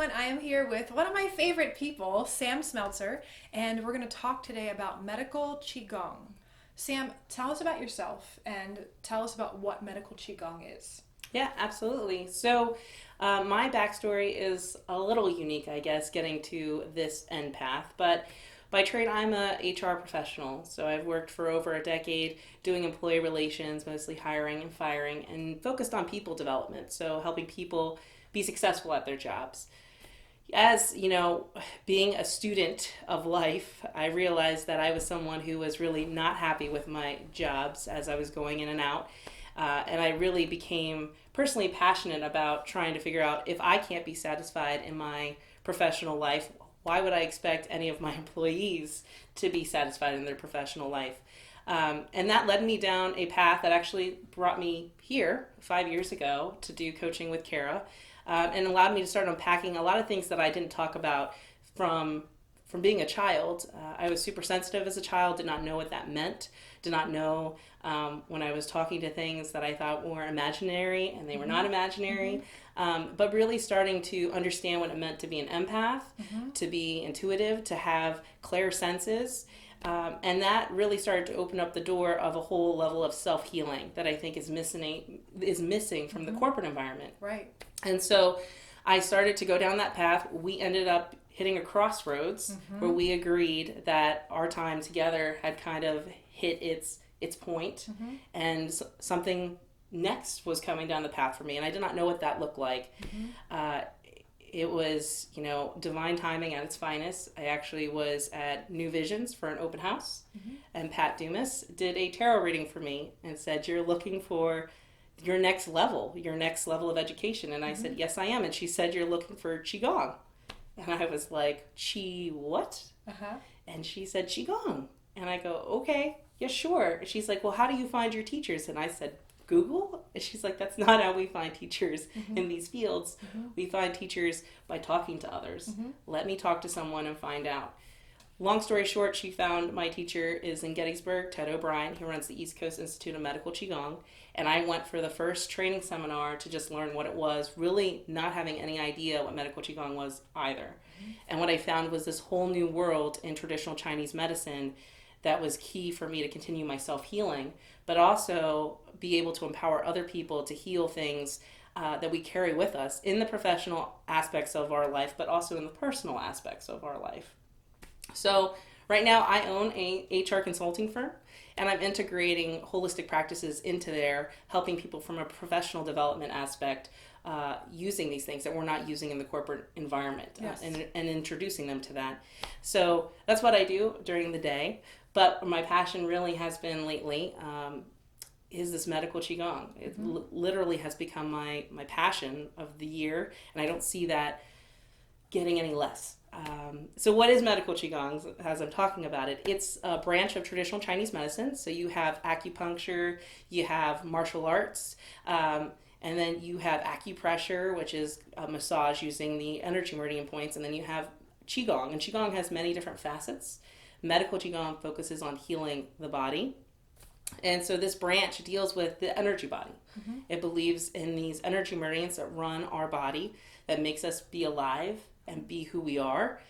everyone. I am here with one of my favorite people, Samm Smeltzer, and we're going to talk today about medical Qigong. Sam, tell us about yourself and tell us about what medical Qigong is. Yeah, absolutely. My backstory is a little unique, I guess, getting to this end path. But by trade, I'm a HR professional. So I've worked for over a decade doing employee relations, mostly hiring and firing, and focused on people development. So helping people be successful at their jobs. As you know, being a student of life, I realized that I was someone who was really not happy with my jobs as I was going in and out. And I really became personally passionate about trying to figure out if I can't be satisfied in my professional life, why would I expect any of my employees to be satisfied in their professional life? And that led me down a path that actually brought me here 5 years ago to do coaching with Kara, and allowed me to start unpacking a lot of things that I didn't talk about from being a child. I was super sensitive as a child, did not know what that meant, did not know when I was talking to things that I thought were imaginary and they were not imaginary, but really starting to understand what it meant to be an empath, to be intuitive, to have clear senses. And that really started to open up the door of a whole level of self-healing that I think is missing from the corporate environment. Right. And so I started to go down that path. We ended up hitting a crossroads where we agreed that our time together had kind of hit its point, and something next was coming down the path for me, and I did not know what that looked like. It was, divine timing at its finest. I actually was at New Visions for an open house, and Pat Dumas did a tarot reading for me and said, "You're looking for your next level of education." And I said, "Yes, I am." And she said, "You're looking for Qigong." And I was like, "Qi what?" And she said, "Qigong." And I go, "Okay, yeah, sure." She's like, "Well, how do you find your teachers?" And I said, "Google?" And she's like, "That's not how we find teachers in these fields. We find teachers by talking to others. Let me talk to someone and find out." Long story short, she found my teacher is in Gettysburg, Ted O'Brien. He runs the East Coast Institute of Medical Qigong. And I went for the first training seminar to just learn what it was, really not having any idea what medical Qigong was either. And what I found was this whole new world in traditional Chinese medicine that was key for me to continue my self-healing, but also be able to empower other people to heal things that we carry with us in the professional aspects of our life, but also in the personal aspects of our life. So right now I own a HR consulting firm, and I'm integrating holistic practices into there, helping people from a professional development aspect using these things that we're not using in the corporate environment, and introducing them to that. So that's what I do during the day. But my passion really has been lately is this medical Qigong. It literally has become my passion of the year, and I don't see that getting any less. So what is medical Qigong as I'm talking about it? It's a branch of traditional Chinese medicine. So you have acupuncture, you have martial arts, and then you have acupressure, which is a massage using the energy meridian points, and then you have Qigong. And Qigong has many different facets. Medical Qigong focuses on healing the body. And so this branch deals with the energy body. It believes in these energy meridians that run our body, that makes us be alive and be who we are.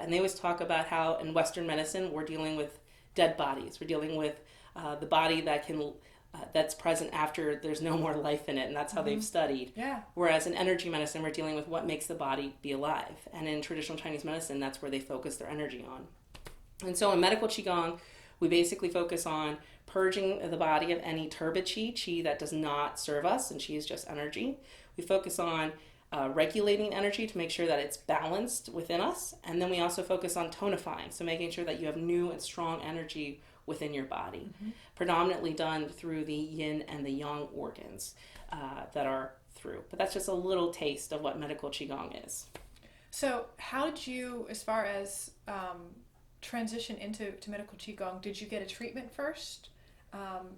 And they always talk about how in Western medicine we're dealing with dead bodies. We're dealing with the body that's present after there's no more life in it, and that's how they've studied. Yeah. Whereas in energy medicine, we're dealing with what makes the body be alive. And in traditional Chinese medicine, that's where they focus their energy on. And so in medical Qigong, we basically focus on purging the body of any turbid qi that does not serve us, and qi is just energy. We focus on regulating energy to make sure that it's balanced within us. And then we also focus on tonifying, so making sure that you have new and strong energy within your body, predominantly done through the yin and the yang organs that are through. But that's just a little taste of what medical Qigong is. So how did you, as far as transition into medical Qigong, did you get a treatment first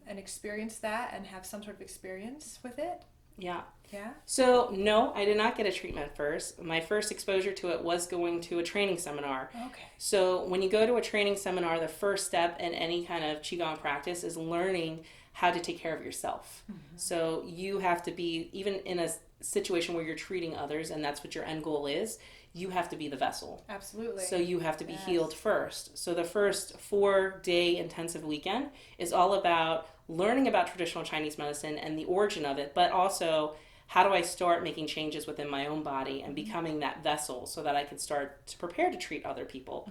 and experience that and have some sort of experience with it? Yeah. Yeah? So, no, I did not get a treatment first. My first exposure to it was going to a training seminar. Okay. So, when you go to a training seminar, the first step in any kind of Qigong practice is learning how to take care of yourself. So, you have to be, even in a situation where you're treating others and that's what your end goal is, you have to be the vessel. Absolutely. So you have to be healed first. So the first 4-day intensive weekend is all about learning about traditional Chinese medicine and the origin of it, but also how do I start making changes within my own body and becoming that vessel so that I can start to prepare to treat other people.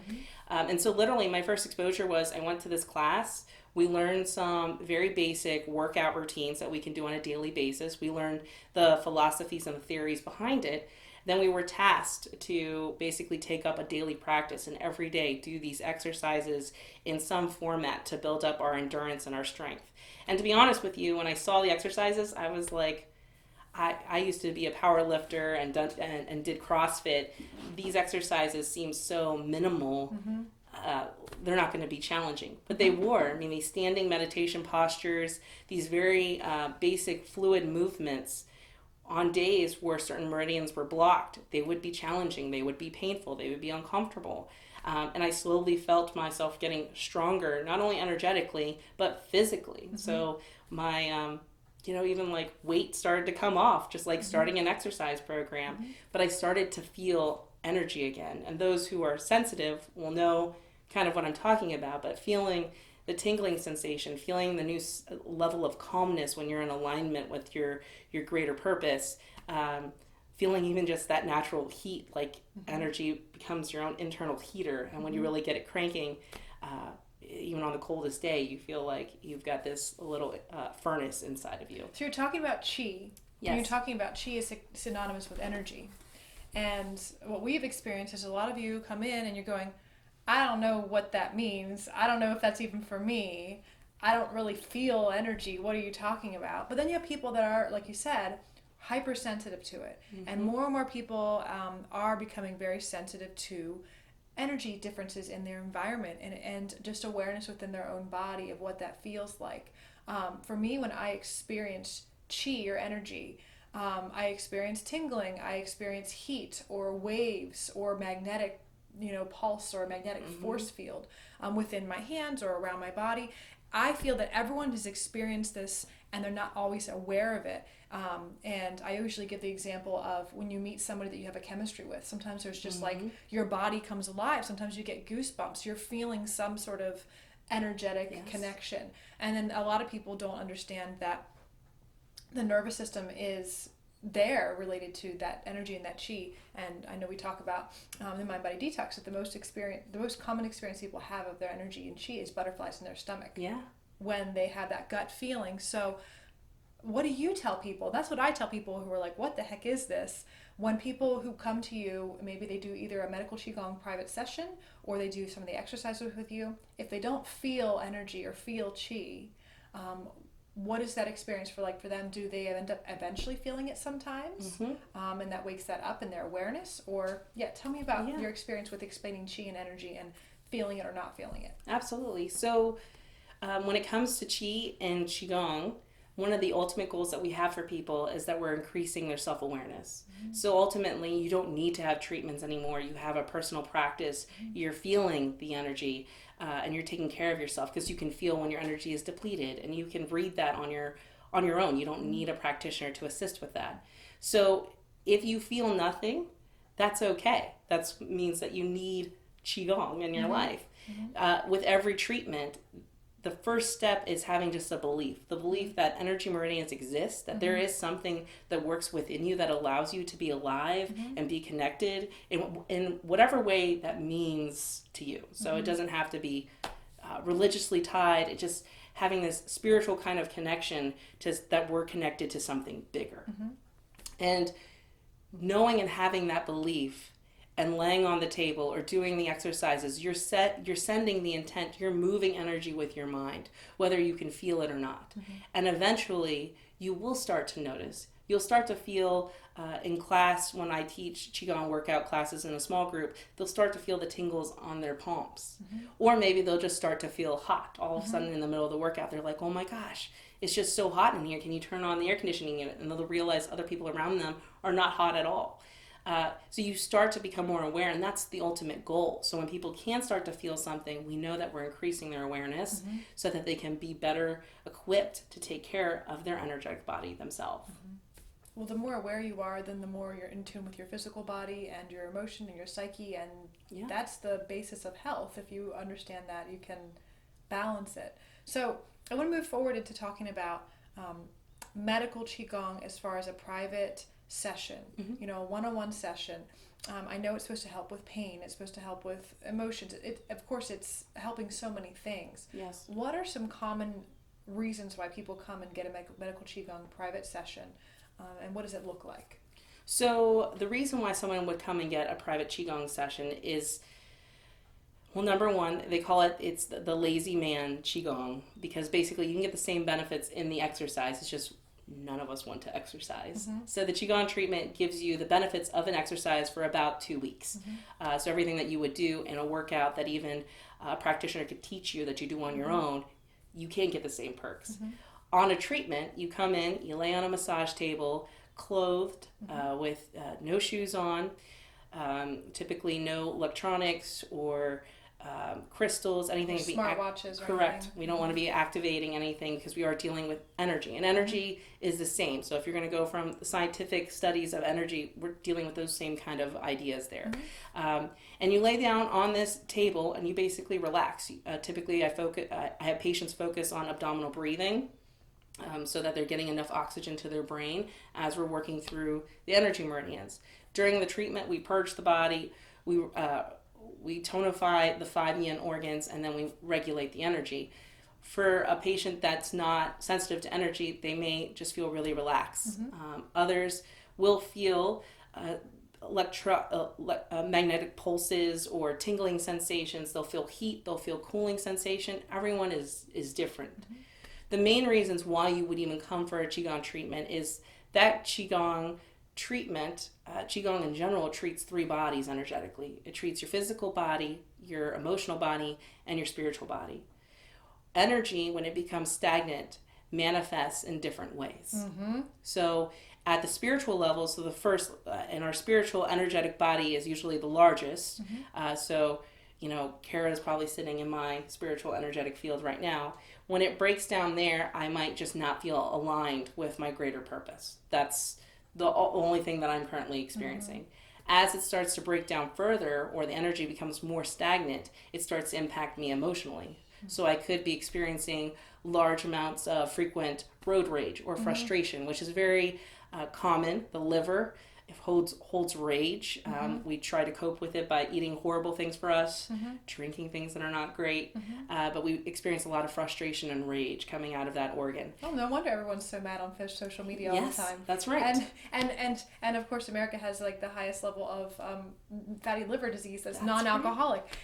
And so literally my first exposure was I went to this class. We learned some very basic workout routines that we can do on a daily basis. We learned the philosophies and the theories behind it. Then we were tasked to basically take up a daily practice and every day do these exercises in some format to build up our endurance and our strength. And to be honest with you, when I saw the exercises, I was like, I used to be a power lifter and did CrossFit. These exercises seem so minimal. They're not going to be challenging, but they were. I mean, these standing meditation postures, these very basic fluid movements on days where certain meridians were blocked, they would be challenging, they would be painful, they would be uncomfortable. And I slowly felt myself getting stronger, not only energetically, but physically. So my, even like weight started to come off, just like starting an exercise program. But I started to feel energy again. And those who are sensitive will know kind of what I'm talking about, but feeling the tingling sensation, feeling the new level of calmness when you're in alignment with your greater purpose, feeling even just that natural heat, like energy becomes your own internal heater. And when you really get it cranking, even on the coldest day, you feel like you've got this little furnace inside of you. So you're talking about Qi. Yes. And you're talking about Qi is synonymous with energy. And what we've experienced is a lot of you come in and you're going, I don't know what that means. I don't know if that's even for me. I don't really feel energy. What are you talking about? But then you have people that are, like you said, hypersensitive to it. And more people are becoming very sensitive to energy differences in their environment and just awareness within their own body of what that feels like. For me, when I experience Qi or energy, I experience tingling, I experience heat or waves or magnetic pulse or magnetic force field within my hands or around my body. I feel that everyone has experienced this and they're not always aware of it. And I usually give the example of when you meet somebody that you have a chemistry with. Sometimes there's just like your body comes alive. Sometimes you get goosebumps. You're feeling some sort of energetic connection. And then a lot of people don't understand that the nervous system is there related to that energy and that Qi. And I know we talk about in Mind Body Detox that the most common experience people have of their energy and Qi is butterflies in their stomach. Yeah. When they have that gut feeling. So what do you tell people? That's what I tell people who are like, what the heck is this? When people who come to you, maybe they do either a medical Qigong private session or they do some of the exercises with you. If they don't feel energy or feel Qi, what is that experience for them? Do they end up eventually feeling it sometimes? And that wakes that up in their awareness? Or, tell me about your experience with explaining Qi and energy and feeling it or not feeling it. Absolutely. So when it comes to Qi and Qigong, one of the ultimate goals that we have for people is that we're increasing their self-awareness. So ultimately, you don't need to have treatments anymore. You have a personal practice. You're feeling the energy. And you're taking care of yourself because you can feel when your energy is depleted, and you can read that on your own. You don't need a practitioner to assist with that. So if you feel nothing, that's okay. That means that you need Qigong in your life. With every treatment, the first step is having just a belief. The belief that energy meridians exist, that there is something that works within you that allows you to be alive and be connected in whatever way that means to you. So it doesn't have to be religiously tied. It's just having this spiritual kind of connection that we're connected to something bigger. And knowing and having that belief and laying on the table or doing the exercises, you're sending the intent, you're moving energy with your mind, whether you can feel it or not. And eventually, you will start to notice. You'll start to feel in class, when I teach Qigong workout classes in a small group, they'll start to feel the tingles on their palms. Or maybe they'll just start to feel hot. All of a sudden in the middle of the workout, they're like, oh my gosh, it's just so hot in here. Can you turn on the air conditioning unit? And they'll realize other people around them are not hot at all. So you start to become more aware, and that's the ultimate goal. So when people can start to feel something, we know that we're increasing their awareness so that they can be better equipped to take care of their energetic body themselves. well, the more aware you are, then the more you're in tune with your physical body and your emotion and your psyche, and that's the basis of health. If you understand that, you can balance it. So I want to move forward into talking about medical Qigong as far as a private session, a one-on-one session. I know it's supposed to help with pain. It's supposed to help with emotions. Of course, it's helping so many things. Yes. What are some common reasons why people come and get a medical Qigong private session, and what does it look like? So the reason why someone would come and get a private Qigong session is, well, number one, they call it's the lazy man Qigong, because basically you can get the same benefits in the exercise. It's just none of us want to exercise. So the Qigong treatment gives you the benefits of an exercise for about 2 weeks. So everything that you would do in a workout that even a practitioner could teach you that you do on your own, you can't get the same perks. On a treatment, you come in, you lay on a massage table, clothed, with no shoes on, typically no electronics or crystals, anything. Smartwatches. Correct. We don't want to be activating anything because we are dealing with energy, and energy is the same. So if you're going to go from the scientific studies of energy, we're dealing with those same kind of ideas there. And you lay down on this table and you basically relax. Typically, I have patients focus on abdominal breathing, so that they're getting enough oxygen to their brain as we're working through the energy meridians. During the treatment, we purge the body. We tonify the 5 yin organs, and then we regulate the energy. For a patient that's not sensitive to energy, they may just feel really relaxed. Others will feel magnetic pulses or tingling sensations. They'll feel heat, they'll feel cooling sensation. Everyone is different. The main reasons why you would even come for a Qigong treatment is that Qigong treatment, Qigong in general, treats 3 bodies energetically. It treats your physical body, your emotional body, and your spiritual body. Energy, when it becomes stagnant, manifests in different ways. So at the spiritual level, so the first, and our spiritual energetic body is usually the largest. So, Kara is probably sitting in my spiritual energetic field right now. When it breaks down there, I might just not feel aligned with my greater purpose. That's the only thing that I'm currently experiencing. As it starts to break down further, or the energy becomes more stagnant, it starts to impact me emotionally. So I could be experiencing large amounts of frequent road rage or frustration, which is very common. The liver holds rage. We try to cope with it by eating horrible things for us, drinking things that are not great, but we experience a lot of frustration and rage coming out of that organ. Oh, no wonder everyone's so mad on social media all the time. That's right. And of course, America has like the highest level of fatty liver disease that's non-alcoholic. Right.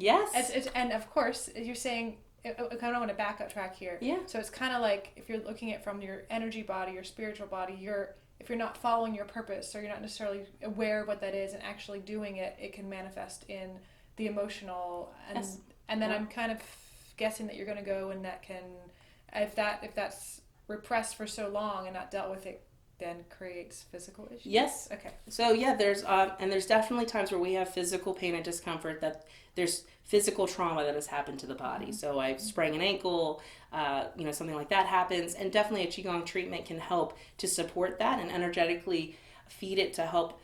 Yes. And of course, you're saying, I kind of want to back up track here. Yeah. So it's kind of like if you're looking at from your energy body, your spiritual body, if you're not following your purpose, or you're not necessarily aware of what that is and actually doing it, it can manifest in the emotional. And then I'm kind of guessing that you're going to go, and that can, if that's repressed for so long and not dealt with, it then creates physical issues. Yes. Okay. So yeah, there's definitely times where we have physical pain and discomfort, that there's physical trauma that has happened to the body. So I sprained an ankle, something like that happens, and definitely a Qigong treatment can help to support that and energetically feed it to help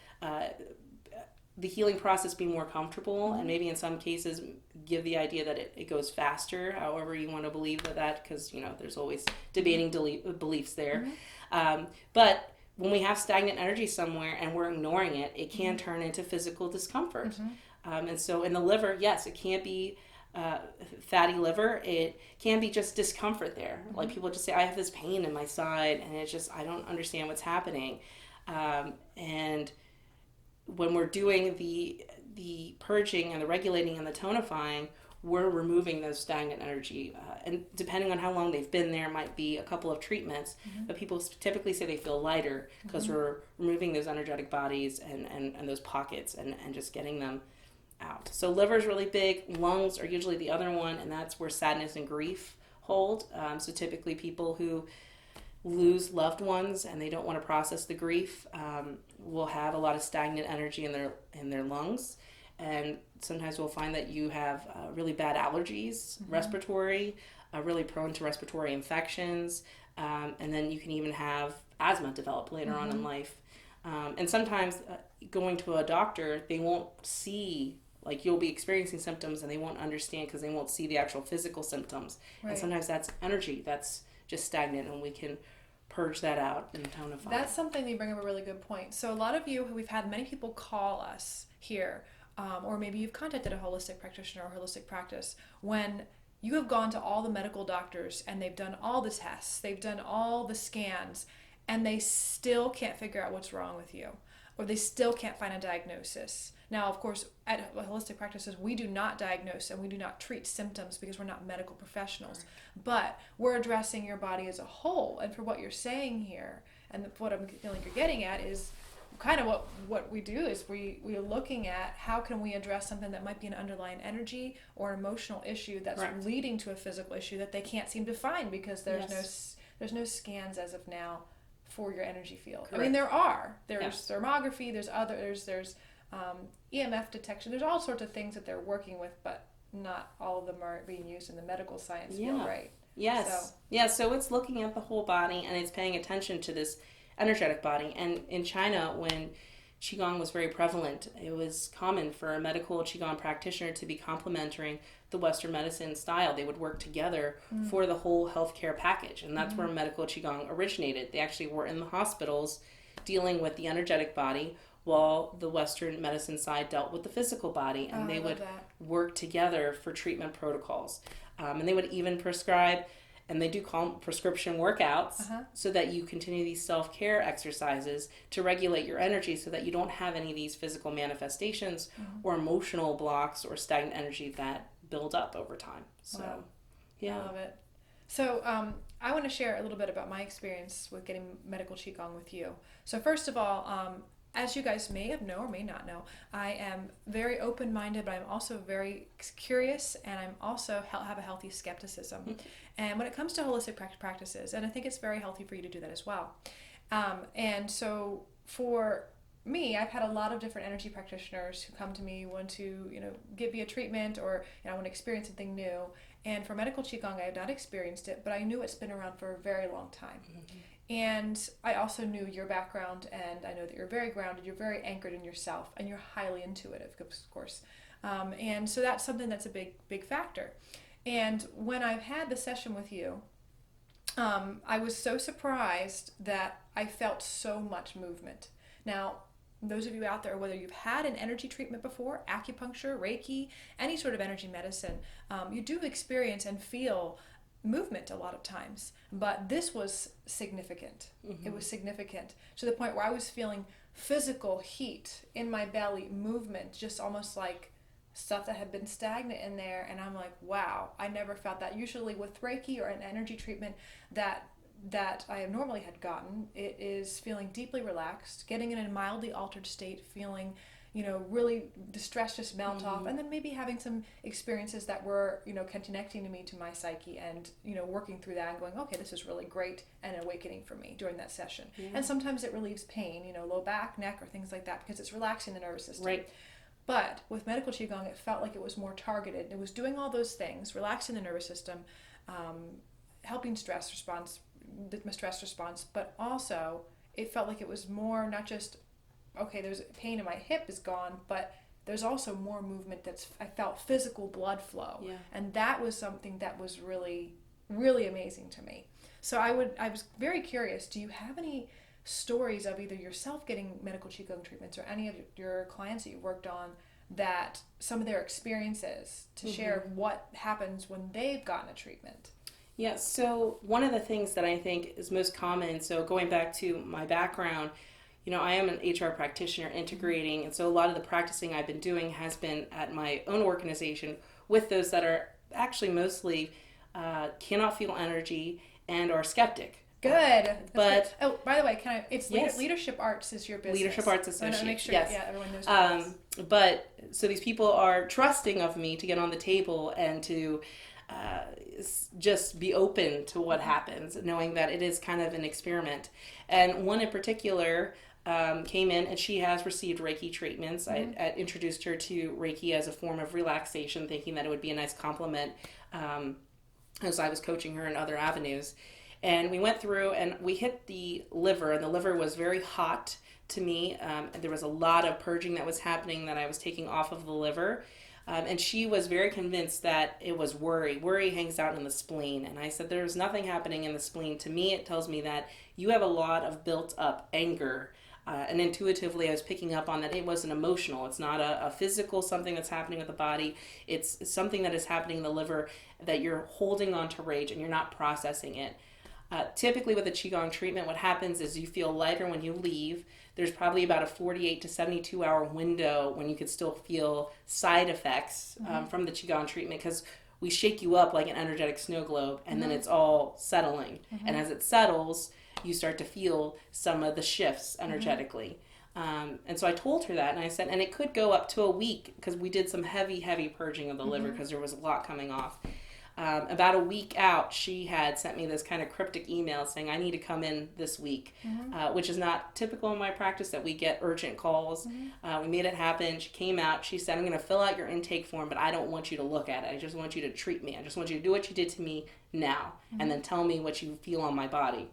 the healing process be more comfortable, and maybe in some cases give the idea that it goes faster, however you want to believe that, because there's always debating beliefs there. But when we have stagnant energy somewhere and we're ignoring it, it can turn into physical discomfort. And so in the liver, yes, it can't be fatty liver. It can be just discomfort there. Like people just say, I have this pain in my side, and it's just, I don't understand what's happening. And when we're doing the purging and the regulating and the tonifying, we're removing those stagnant energy. And depending on how long they've been there, might be a couple of treatments, but people typically say they feel lighter because we're removing those energetic bodies and those pockets and just getting them out. So liver is really big. Lungs are usually the other one, and that's where sadness and grief hold. So typically people who lose loved ones and they don't want to process the grief will have a lot of stagnant energy in their lungs. And sometimes we'll find that you have really bad allergies, respiratory, really prone to respiratory infections, And then you can even have asthma develop later on in life. And sometimes going to a doctor, they won't see, like you'll be experiencing symptoms and they won't understand because they won't see the actual physical symptoms. Right. And sometimes that's energy that's just stagnant, and we can purge that out and tonify. That's something you bring up a really good point. So a lot of you, we've had many people call us here, or maybe you've contacted a holistic practitioner or holistic practice when you have gone to all the medical doctors and they've done all the tests, they've done all the scans, and they still can't figure out what's wrong with you, or they still can't find a diagnosis. Now, of course, at holistic practices, we do not diagnose and we do not treat symptoms because we're not medical professionals. Right. But we're addressing your body as a whole. And for what you're saying here, and what I'm feeling you're getting at is kind of what we do is we are looking at how can we address something that might be an underlying energy or an emotional issue that's right. leading to a physical issue that they can't seem to find because there's no scans as of now for your energy field. Correct. I mean, there's thermography, there's EMF detection, there's all sorts of things that they're working with, but not all of them are being used in the medical science field, right? Yes. So it's looking at the whole body and it's paying attention to this energetic body. And in China, when Qigong was very prevalent, it was common for a medical Qigong practitioner to be complementing the Western medicine style. They would work together for the whole healthcare package. And that's where medical Qigong originated. They actually were in the hospitals dealing with the energetic body while the Western medicine side dealt with the physical body. And they would work together for treatment protocols. And they would even prescribe, and they do call them prescription workouts, so that you continue these self-care exercises to regulate your energy so that you don't have any of these physical manifestations or emotional blocks or stagnant energy that build up over time. So, I love it. So I want to share a little bit about my experience with getting medical Qigong with you. So first of all, as you guys may have known or may not know, I am very open-minded, but I'm also very curious, and I'm also have a healthy skepticism. And when it comes to holistic practices, and I think it's very healthy for you to do that as well. And so for me, I've had a lot of different energy practitioners who come to me, want to, give me a treatment, or want to experience something new. And for medical Qigong, I have not experienced it, but I knew it's been around for a very long time. And I also knew your background, and I know that you're very grounded, you're very anchored in yourself, and you're highly intuitive, of course. And so that's something that's a big factor. And when I've had the session with you, I was so surprised that I felt so much movement. Now, those of you out there, whether you've had an energy treatment before, acupuncture, Reiki, any sort of energy medicine, you do experience and feel movement a lot of times, but this was significant. It was significant to the point where I was feeling physical heat in my belly, movement, just almost like stuff that had been stagnant in there. And I'm like, wow, I never felt that. Usually with Reiki or an energy treatment that I have normally had gotten, it is feeling deeply relaxed, getting in a mildly altered state, feeling really the stress just melt off, and then maybe having some experiences that were, connecting to me, to my psyche, and, working through that and going, okay, this is really great, and awakening for me during that session. And sometimes it relieves pain, low back, neck, or things like that, because it's relaxing the nervous system. Right. But with medical Qigong, it felt like it was more targeted. It was doing all those things, relaxing the nervous system, helping stress response, but also it felt like it was more not just, okay, there's pain in my hip is gone, but there's also more movement I felt physical blood flow. And that was something that was really, really amazing to me. So I was very curious, do you have any stories of either yourself getting medical Qigong treatments or any of your clients that you worked on, that some of their experiences to share what happens when they've gotten a treatment? Yeah, so one of the things that I think is most common, so going back to my background, I am an HR practitioner integrating, and so a lot of the practicing I've been doing has been at my own organization with those that are actually mostly cannot feel energy and are skeptic. Good. But good. Oh, by the way, Leadership Arts is your business. Leadership Arts Association. So make sure everyone knows what it is. But so these people are trusting of me to get on the table and to just be open to what happens, knowing that it is kind of an experiment. And one in particular came in, and she has received Reiki treatments. I introduced her to Reiki as a form of relaxation, thinking that it would be a nice complement as I was coaching her in other avenues. And we went through and we hit the liver, and the liver was very hot to me. There was a lot of purging that was happening that I was taking off of the liver. And she was very convinced that it was worry. Worry hangs out in the spleen. And I said, there's nothing happening in the spleen. To me, it tells me that you have a lot of built up anger. And intuitively, I was picking up on that it wasn't emotional. It's not a physical something that's happening with the body. It's something that is happening in the liver that you're holding on to rage and you're not processing it. Typically with a Qigong treatment, what happens is you feel lighter when you leave. There's probably about a 48 to 72 hour window when you could still feel side effects from the Qigong treatment, because we shake you up like an energetic snow globe, and then it's all settling. And as it settles, you start to feel some of the shifts energetically. And so I told her that, and I said, and it could go up to a week, because we did some heavy purging of the liver because there was a lot coming off. About a week out, she had sent me this kind of cryptic email saying, I need to come in this week, which is not typical in my practice that we get urgent calls. We made it happen. She came out. She said, I'm going to fill out your intake form, but I don't want you to look at it. I just want you to treat me. I just want you to do what you did to me now, and then tell me what you feel on my body.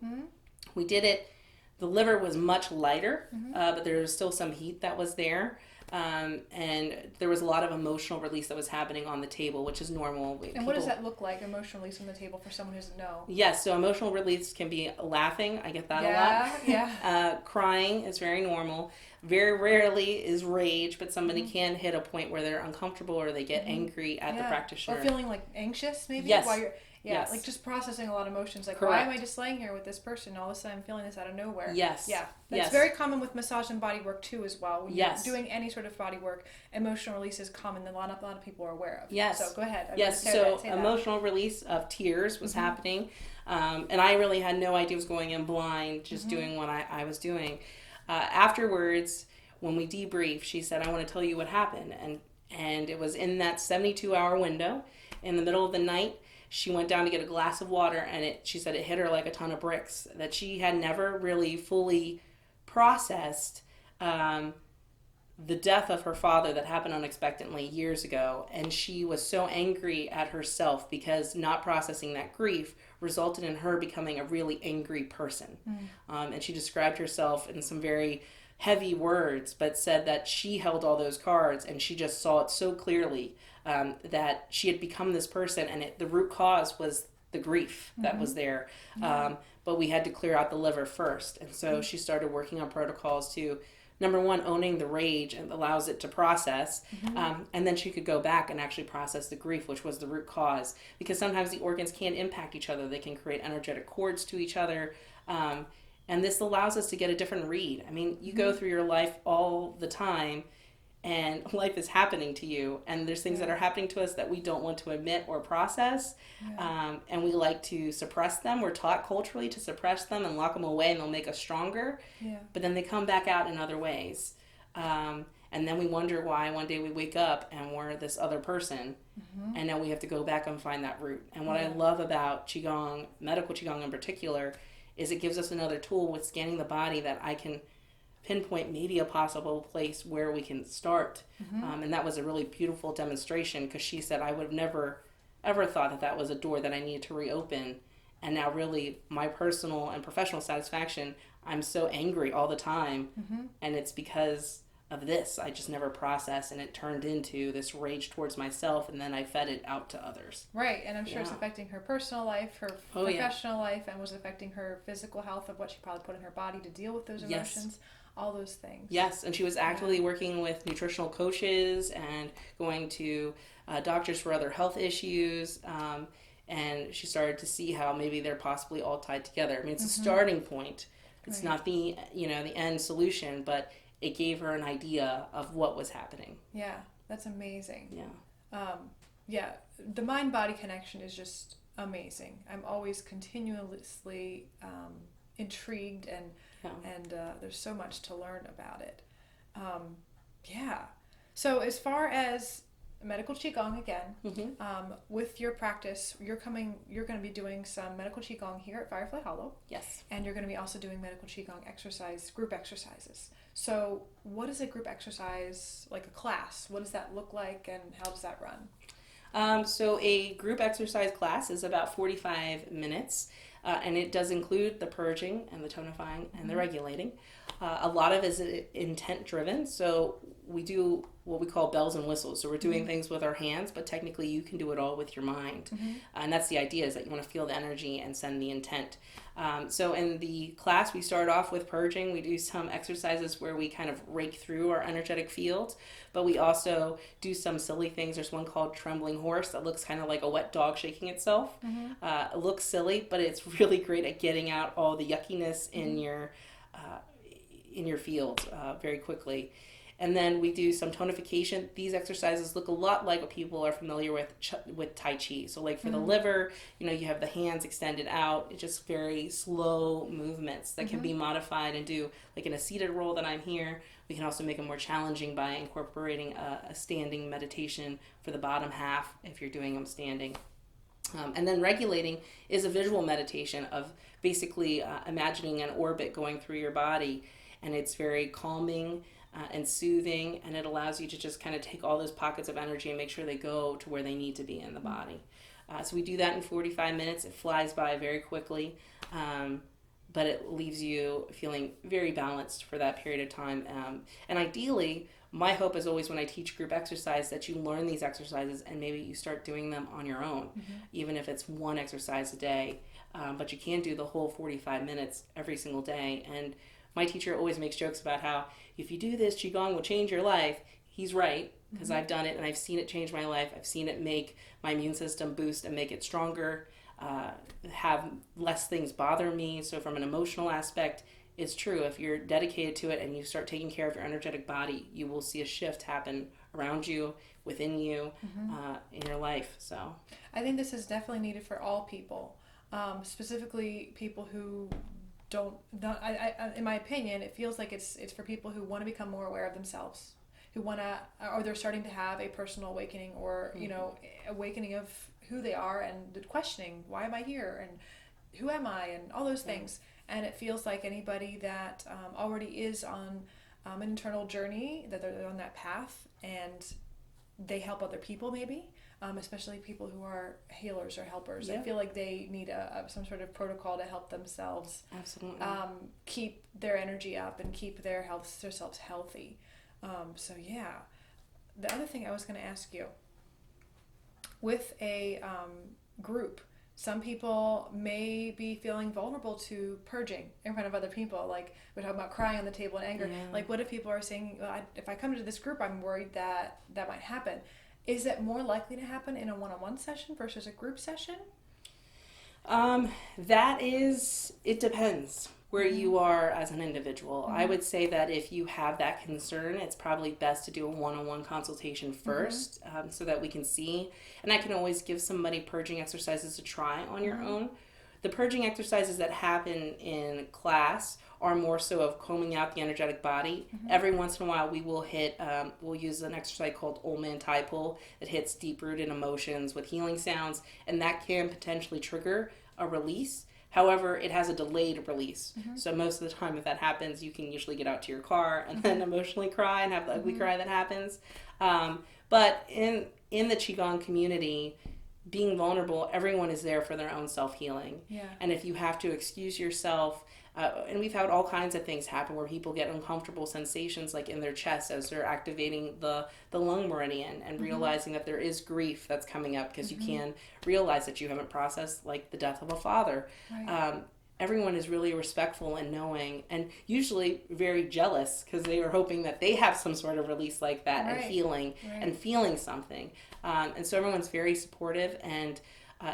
We did it. The liver was much lighter, but there was still some heat that was there. And there was a lot of emotional release that was happening on the table, which is normal. And what does that look like, emotional release on the table, for someone who doesn't know? Yes, so emotional release can be laughing. I get that a lot. Yeah. Crying is very normal. Very rarely is rage, but somebody can hit a point where they're uncomfortable or they get angry at the practitioner. Or feeling like anxious, maybe? Yes. While you're, Yes. like just processing a lot of emotions. Like, Correct. why am I just laying here with this person? All of a sudden I'm feeling this out of nowhere. Yes. Yeah. Yes. That's very common with massage and body work too as well. When Yes. you're doing any sort of body work, emotional release is common that a lot of people are aware of. Yes. So go ahead. Yes, so emotional release of tears was happening. And I really had no idea what was going in, blind, just doing what I was doing. Afterwards, when we debriefed, she said, I want to tell you what happened. And it was in that 72-hour window, in the middle of the night. She went down to get a glass of water, and she said it hit her like a ton of bricks, that she had never really fully processed the death of her father that happened unexpectedly years ago. And she was so angry at herself because not processing that grief resulted in her becoming a really angry person. And she described herself in some very heavy words, but said that she held all those cards and she just saw it so clearly, that she had become this person, and the root cause was the grief that was there. But we had to clear out the liver first. And so she started working on protocols to, number one, owning the rage and allows it to process. And then she could go back and actually process the grief, which was the root cause. Because sometimes the organs can impact each other. They can create energetic cords to each other. And this allows us to get a different read. I mean, you go through your life all the time, and life is happening to you, and there's things that are happening to us that we don't want to admit or process, and we like to suppress them. We're taught culturally to suppress them and lock them away, and they'll make us stronger, but then they come back out in other ways. And then we wonder why one day we wake up and we're this other person, and now we have to go back and find that root. And what I love about Qigong, medical Qigong in particular, is it gives us another tool with scanning the body that I can pinpoint maybe a possible place where we can start. And that was a really beautiful demonstration, because she said, I would have never ever thought that was a door that I needed to reopen. And now really my personal and professional satisfaction, I'm so angry all the time, and it's because of this. I just never processed, and it turned into this rage towards myself, and then I fed it out to others. Right, and I'm sure it's affecting her personal life, her professional life, and was affecting her physical health of what she probably put in her body to deal with those emotions. All those things. Yes, and she was actively working with nutritional coaches and going to doctors for other health issues. And she started to see how maybe they're possibly all tied together. I mean, it's a starting point. It's not the the end solution, but it gave her an idea of what was happening. Yeah, that's amazing. Yeah. The mind-body connection is just amazing. I'm always continuously intrigued, and there's so much to learn about it. So as far as medical Qigong again, with your practice, you're going to be doing some medical Qigong here at Firefly Hollow. Yes. And you're going to be also doing medical Qigong group exercises. So what is a group exercise, like a class? What does that look like, and how does that run? So a group exercise class is about 45 minutes. And it does include the purging and the tonifying and the regulating. A lot of it is intent driven. So we do what we call bells and whistles. So we're doing things with our hands, but technically you can do it all with your mind. And that's the idea, is that you want to feel the energy and send the intent. So in the class, we start off with purging. We do some exercises where we kind of rake through our energetic field, but we also do some silly things. There's one called Trembling Horse that looks kind of like a wet dog shaking itself. It looks silly, but it's really great at getting out all the yuckiness in your field very quickly. And then we do some tonification. These exercises look a lot like what people are familiar with Tai Chi. So like for the liver, you have the hands extended out. It's just very slow movements that can be modified and do like in a seated roll that I'm here. We can also make it more challenging by incorporating a standing meditation for the bottom half if you're doing them standing. And then regulating is a visual meditation of basically imagining an orbit going through your body. And it's very calming and soothing, and it allows you to just kind of take all those pockets of energy and make sure they go to where they need to be in the body. So we do that in 45 minutes. It flies by very quickly, but it leaves you feeling very balanced for that period of time. And ideally, my hope is always when I teach group exercise that you learn these exercises and maybe you start doing them on your own, even if it's one exercise a day. But you can do the whole 45 minutes every single day. And my teacher always makes jokes about how if you do this, Qigong will change your life. He's right, because I've done it and I've seen it change my life. I've seen it make my immune system boost and make it stronger, have less things bother me. So from an emotional aspect, it's true. If you're dedicated to it and you start taking care of your energetic body, you will see a shift happen around you, within you, in your life. So I think this is definitely needed for all people, specifically people who don't in my opinion, it feels like it's for people who want to become more aware of themselves, who want to, or they're starting to have a personal awakening, or awakening of who they are, and questioning, why am I here, and who am I, and all those things. And it feels like anybody that already is on an internal journey, that they're on that path, and they help other people maybe, especially people who are healers or helpers. I feel like they need some sort of protocol to help themselves keep their energy up and keep themselves healthy. So yeah, the other thing I was going to ask you, with a group, some people may be feeling vulnerable to purging in front of other people. Like we're talking about crying on the table in anger. Like what if people are saying, well, if I come to this group, I'm worried that might happen. Is it more likely to happen in a one-on-one session versus a group session? It depends where you are as an individual. I would say that if you have that concern, it's probably best to do a one-on-one consultation first, so that we can see. And I can always give somebody purging exercises to try on your own. The purging exercises that happen in class are more so of combing out the energetic body. Every once in a while we will we'll use an exercise called Old Man Tai Pull that hits deep-rooted emotions with healing sounds, and that can potentially trigger a release. However, it has a delayed release. So most of the time if that happens, you can usually get out to your car and then emotionally cry and have the ugly cry that happens. But in the Qigong community, being vulnerable, everyone is there for their own self-healing. And if you have to excuse yourself, and we've had all kinds of things happen where people get uncomfortable sensations like in their chest as they're activating the lung meridian and realizing that there is grief that's coming up, because you can realize that you haven't processed like the death of a father. Everyone is really respectful and knowing, and usually very jealous, because they are hoping that they have some sort of release like that, and healing and feeling something. And so everyone's very supportive. And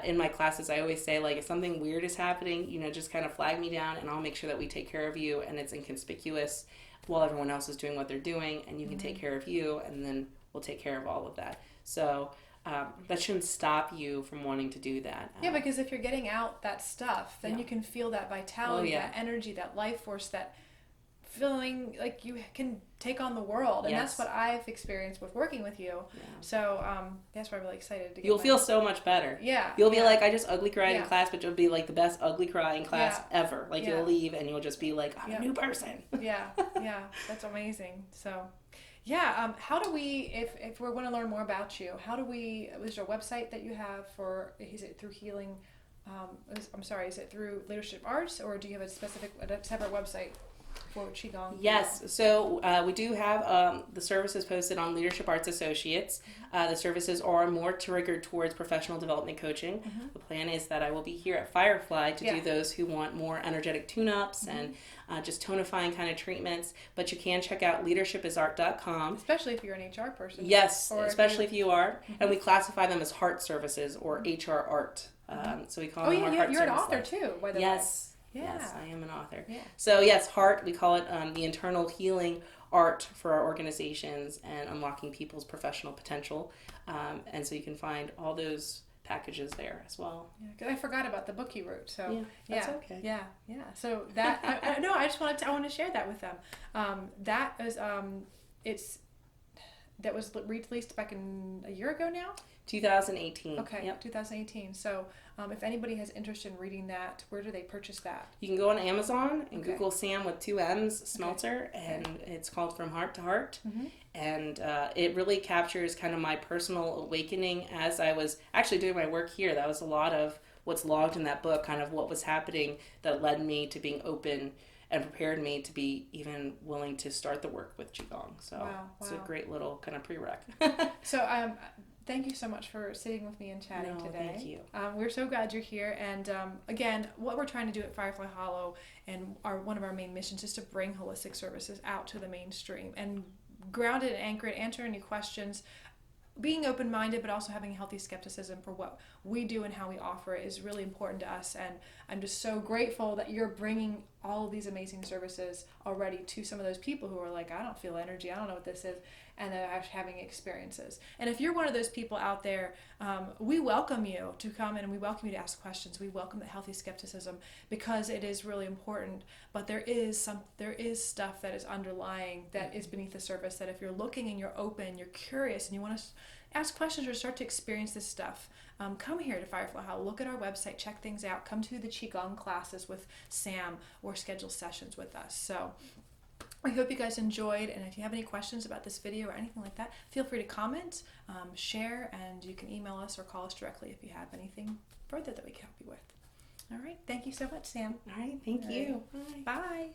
in my classes, I always say, like, if something weird is happening, just kind of flag me down and I'll make sure that we take care of you and it's inconspicuous while everyone else is doing what they're doing, and you can take care of you, and then we'll take care of all of that. So that shouldn't stop you from wanting to do that. Because if you're getting out that stuff, then you can feel that vitality, that energy, that life force, that feeling like you can take on the world. And that's what I've experienced with working with you. So that's why I'm really excited to get You'll feel so much better. You'll be like, I just ugly cried in class, but you'll be like the best ugly cry in class ever. Like you'll leave and you'll just be like, I'm a new person. That's amazing. So how do we, if we want to learn more about you, is there a website that you have for, is it through healing I'm sorry, is it through Leadership Arts, or do you have a separate website for Qigong? Yes, so we do have the services posted on Leadership Arts Associates. The services are more triggered towards professional development coaching. The plan is that I will be here at Firefly to do those who want more energetic tune-ups and just tonifying kind of treatments. But you can check out leadershipisart.com. Especially if you're an HR person. Yes, especially if you are. And we classify them as heart services or HR art. So we call them our heart you're an service author line. too, by the way. Yes. Yeah. Yes, I am an author. Yeah. So yes, heart, we call it the internal healing art for our organizations and unlocking people's professional potential. And so you can find all those packages there as well. Yeah, 'cause I forgot about the book you wrote. So that's okay. Yeah. So that I want to share that with them. That is that was released back in a year ago now. 2018. Okay, Yep. 2018. So if anybody has interest in reading that, where do they purchase that? You can go on Amazon and Google Samm with 2 M's Smeltzer, and it's called From Heart to Heart. And it really captures kind of my personal awakening as I was actually doing my work here. That was a lot of what's logged in that book, kind of what was happening that led me to being open and prepared me to be even willing to start the work with Qigong. So it's a great little kind of prereq. So thank you so much for sitting with me and chatting today. Thank you. We're so glad you're here. And again, what we're trying to do at Firefly Hollow and one of our main missions is to bring holistic services out to the mainstream and ground it and anchor it, answer any questions, being open-minded, but also having a healthy skepticism for what we do and how we offer it is really important to us. And I'm just so grateful that you're bringing all of these amazing services already to some of those people who are like, I don't feel energy, I don't know what this is, and they're actually having experiences. And if you're one of those people out there, we welcome you to come in and we welcome you to ask questions. We welcome the healthy skepticism because it is really important. But there is stuff that is underlying, that is beneath the surface, that if you're looking and you're open, you're curious, and you want to ask questions or start to experience this stuff, come here to Firefly Hollow. Look at our website, check things out, come to the Qigong classes with Sam, or schedule sessions with us. So I hope you guys enjoyed, and if you have any questions about this video or anything like that, feel free to comment, share, and you can email us or call us directly if you have anything further that we can help you with. All right, thank you so much, Sam. All right, thank you. Bye.